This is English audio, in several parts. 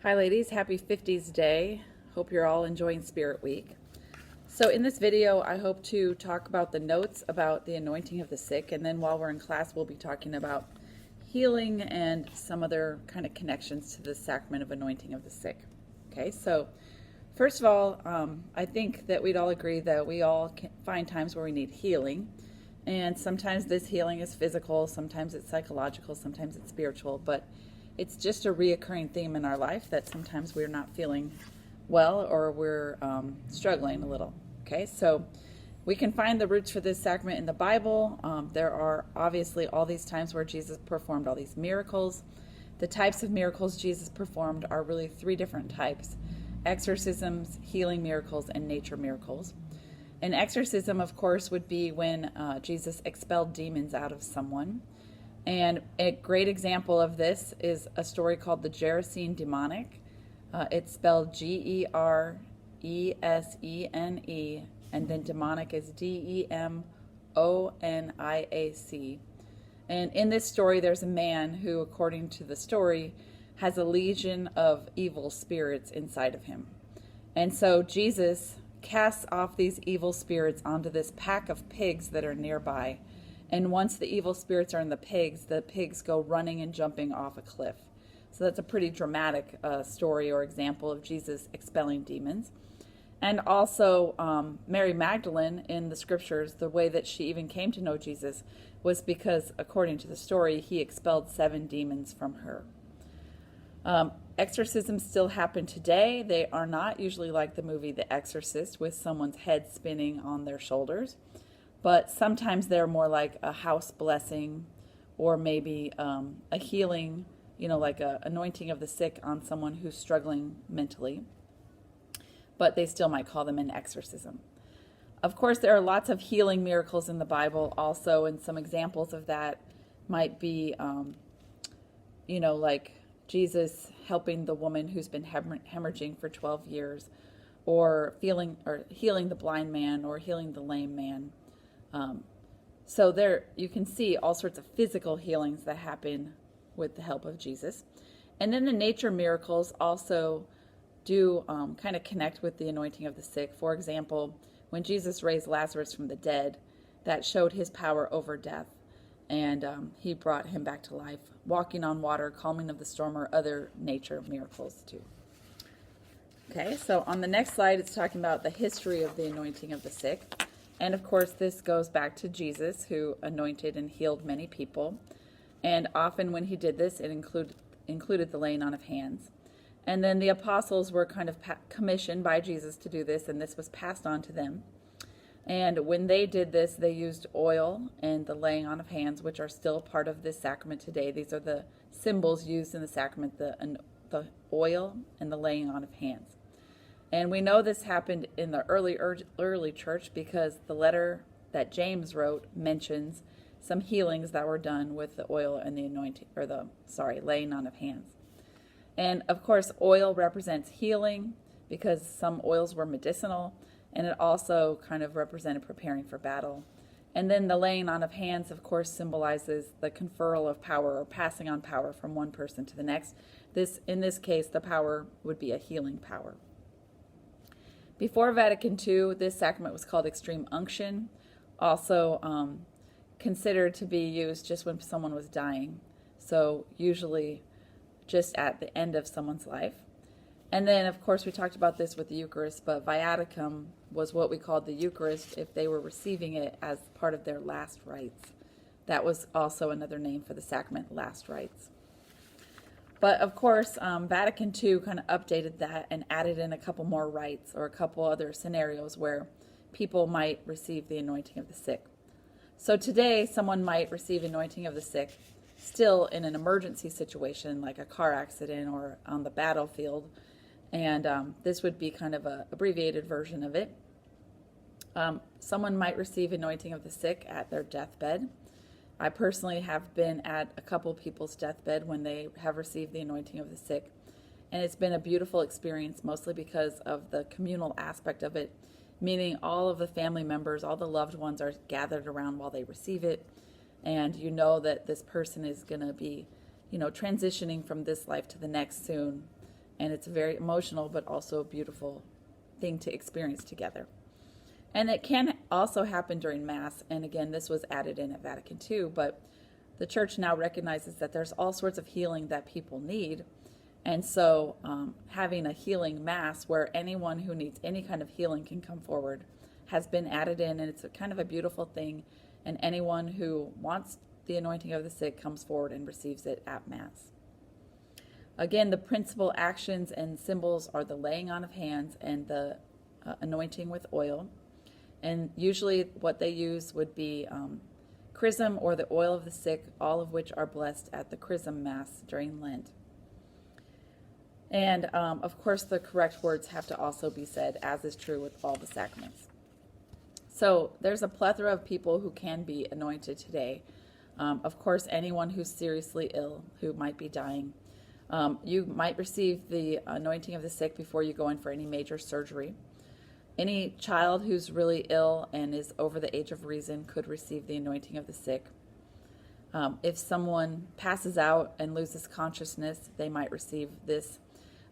Hi ladies, happy 50s day. Hope you're all enjoying Spirit Week. So in this video, I hope to talk about the notes about the anointing of the sick, and then while we're in class, we'll be talking about healing and some other kind of connections to the sacrament of anointing of the sick. Okay, so first of all, I think that we'd all agree that we all can find times where we need healing, and sometimes this healing is physical, sometimes it's psychological, sometimes it's spiritual, but it's just a reoccurring theme in our life that sometimes we're not feeling well or we're struggling a little. Okay, so we can find the roots for this sacrament in the Bible. There are obviously all these times where Jesus performed all these miracles. The types of miracles Jesus performed are really three different types: exorcisms, healing miracles, and nature miracles. An exorcism, of course, would be when Jesus expelled demons out of someone. And a great example of this is a story called the Gerasene demonic. It's spelled Geresene, and then demonic is Demoniac. And in this story, there's a man who, according to the story, has a legion of evil spirits inside of him. And so Jesus casts off these evil spirits onto this pack of pigs that are nearby. And once the evil spirits are in the pigs go running and jumping off a cliff. So that's a pretty dramatic story or example of Jesus expelling demons. And also Mary Magdalene in the scriptures, the way that she even came to know Jesus was because, according to the story, he expelled 7 demons from her. Exorcisms still happen today. They are not usually like the movie The Exorcist with someone's head spinning on their shoulders. But sometimes they're more like a house blessing or maybe a healing, like a anointing of the sick on someone who's struggling mentally. But they still might call them an exorcism. Of course, there are lots of healing miracles in the Bible also, and some examples of that might be, like Jesus helping the woman who's been hemorrhaging for 12 years, or healing the blind man, or healing the lame man. So there you can see all sorts of physical healings that happen with the help of Jesus. And then the nature miracles also do kind of connect with the anointing of the sick. For example, when Jesus raised Lazarus from the dead, that showed his power over death. And he brought him back to life, walking on water, calming of the storm, or other nature miracles too. Okay, so on the next slide, it's talking about the history of the anointing of the sick. And of course, this goes back to Jesus, who anointed and healed many people. And often when he did this, it included the laying on of hands. And then the apostles were kind of commissioned by Jesus to do this, and this was passed on to them. And when they did this, they used oil and the laying on of hands, which are still part of this sacrament today. These are the symbols used in the sacrament, the oil and the laying on of hands. And we know this happened in the early church because the letter that James wrote mentions some healings that were done with the oil and the laying on of hands. And of course, oil represents healing because some oils were medicinal, and it also kind of represented preparing for battle. And then the laying on of hands, of course, symbolizes the conferral of power or passing on power from one person to the next. In this case, the power would be a healing power. Before Vatican II, this sacrament was called extreme unction, also considered to be used just when someone was dying, so usually just at the end of someone's life. And then, of course, we talked about this with the Eucharist, but viaticum was what we called the Eucharist if they were receiving it as part of their last rites. That was also another name for the sacrament, last rites. But of course, Vatican II kind of updated that and added in a couple more rites or a couple other scenarios where people might receive the anointing of the sick. So today, someone might receive anointing of the sick still in an emergency situation like a car accident or on the battlefield. And this would be kind of an abbreviated version of it. Someone might receive anointing of the sick at their deathbed. I personally have been at a couple people's deathbed when they have received the anointing of the sick. And it's been a beautiful experience, mostly because of the communal aspect of it, meaning all of the family members, all the loved ones are gathered around while they receive it. And you know that this person is going to be, transitioning from this life to the next soon. And it's very emotional, but also a beautiful thing to experience together. And it can also happen during Mass. And again, this was added in at Vatican II, but the church now recognizes that there's all sorts of healing that people need. And so having a healing Mass where anyone who needs any kind of healing can come forward has been added in, and it's a kind of a beautiful thing. And anyone who wants the anointing of the sick comes forward and receives it at Mass. Again, the principal actions and symbols are the laying on of hands and the anointing with oil. And usually what they use would be chrism or the oil of the sick, all of which are blessed at the chrism Mass during Lent. And of course, the correct words have to also be said, as is true with all the sacraments. So there's a plethora of people who can be anointed today. Of course, anyone who's seriously ill, who might be dying. You might receive the anointing of the sick before you go in for any major surgery. Any child who's really ill and is over the age of reason could receive the anointing of the sick. If someone passes out and loses consciousness, they might receive this.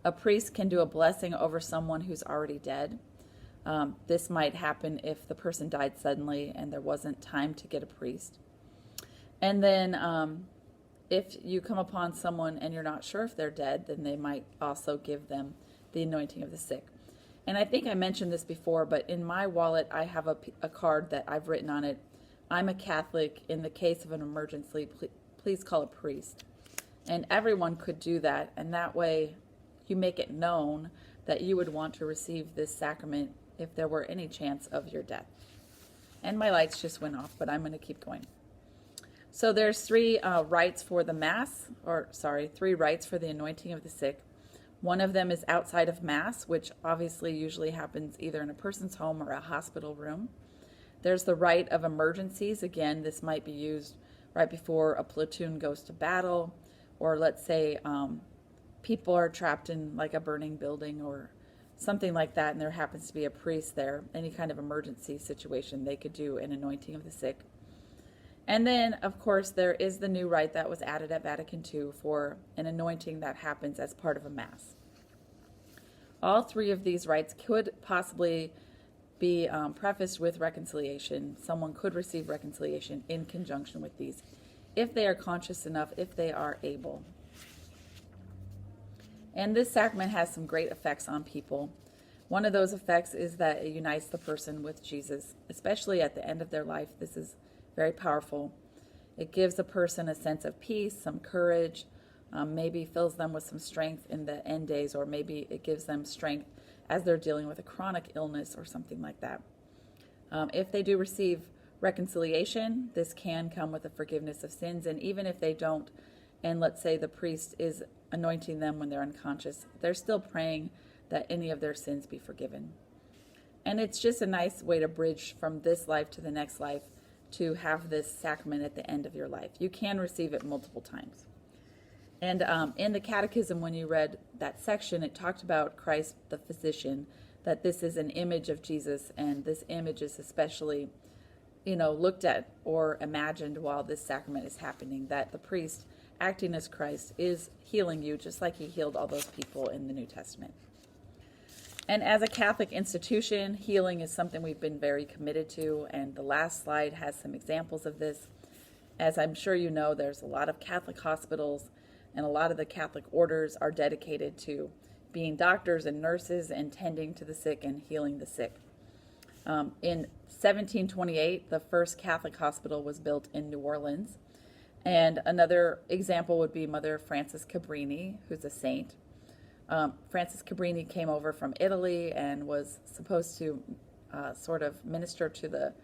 A priest can do a blessing over someone who's already dead. This might happen if the person died suddenly and there wasn't time to get a priest. And then if you come upon someone and you're not sure if they're dead, then they might also give them the anointing of the sick. And I think I mentioned this before, but in my wallet, I have a card that I've written on it. I'm a Catholic. In the case of an emergency, please call a priest. And everyone could do that. And that way you make it known that you would want to receive this sacrament if there were any chance of your death. And my lights just went off, but I'm going to keep going. So there's three rites for the Mass, three rites for the anointing of the sick. One of them is outside of Mass, which obviously usually happens either in a person's home or a hospital room. There's the rite of emergencies. Again, this might be used right before a platoon goes to battle, or let's say people are trapped in like a burning building or something like that, and there happens to be a priest there. Any kind of emergency situation, they could do an anointing of the sick. And then, of course, there is the new rite that was added at Vatican II for an anointing that happens as part of a Mass. All three of these rites could possibly be prefaced with reconciliation. Someone could receive reconciliation in conjunction with these, if they are conscious enough, if they are able. And this sacrament has some great effects on people. One of those effects is that it unites the person with Jesus, especially at the end of their life. This is very powerful. It gives a person a sense of peace, some courage, maybe fills them with some strength in the end days, or maybe it gives them strength as they're dealing with a chronic illness or something like that. If they do receive reconciliation, this can come with a forgiveness of sins. And even if they don't, and let's say the priest is anointing them when they're unconscious, they're still praying that any of their sins be forgiven. And it's just a nice way to bridge from this life to the next life, to have this sacrament at the end of your life. You can receive it multiple times. And in the Catechism, when you read that section, it talked about Christ the physician, that this is an image of Jesus, and this image is especially, looked at or imagined while this sacrament is happening, that the priest, acting as Christ, is healing you just like he healed all those people in the New Testament. And as a Catholic institution, healing is something we've been very committed to, and the last slide has some examples of this. As I'm sure you know, there's a lot of Catholic hospitals, and a lot of the Catholic orders are dedicated to being doctors and nurses and tending to the sick and healing the sick. In 1728, the first Catholic hospital was built in New Orleans. And another example would be Mother Frances Cabrini, who's a saint. Frances Cabrini came over from Italy and was supposed to sort of minister to the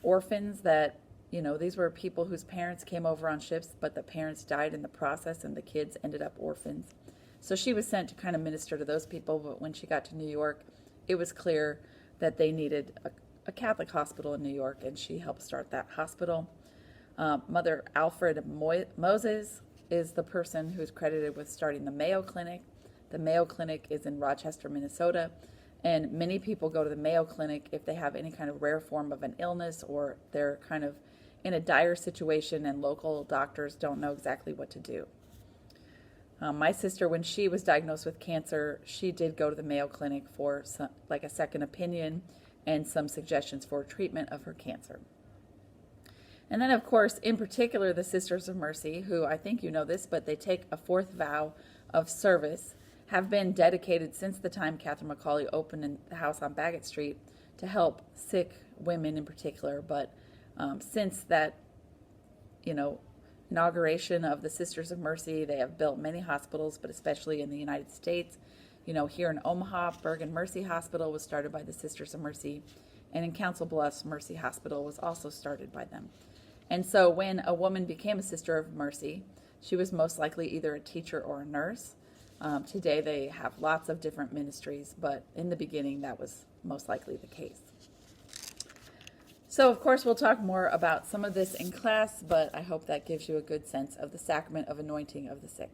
orphans that, these were people whose parents came over on ships, but the parents died in the process and the kids ended up orphans. So she was sent to kind of minister to those people, but when she got to New York, it was clear that they needed a Catholic hospital in New York, and she helped start that hospital. Mother Alfred Moses is the person who's credited with starting the Mayo Clinic. The Mayo Clinic is in Rochester, Minnesota, and many people go to the Mayo Clinic if they have any kind of rare form of an illness, or they're kind of in a dire situation and local doctors don't know exactly what to do. My sister, when she was diagnosed with cancer, she did go to the Mayo Clinic for like a second opinion and some suggestions for treatment of her cancer. And then, of course, in particular, the Sisters of Mercy, who I think you know this, but they take a fourth vow of service, have been dedicated since the time Catherine McAuley opened in the house on Bagot Street to help sick women in particular. But since that, inauguration of the Sisters of Mercy, they have built many hospitals, but especially in the United States. Here in Omaha, Bergen Mercy Hospital was started by the Sisters of Mercy, and in Council Bluffs, Mercy Hospital was also started by them. And so when a woman became a Sister of Mercy, she was most likely either a teacher or a nurse. Today they have lots of different ministries, but in the beginning that was most likely the case. So, of course, we'll talk more about some of this in class, but I hope that gives you a good sense of the sacrament of anointing of the sick.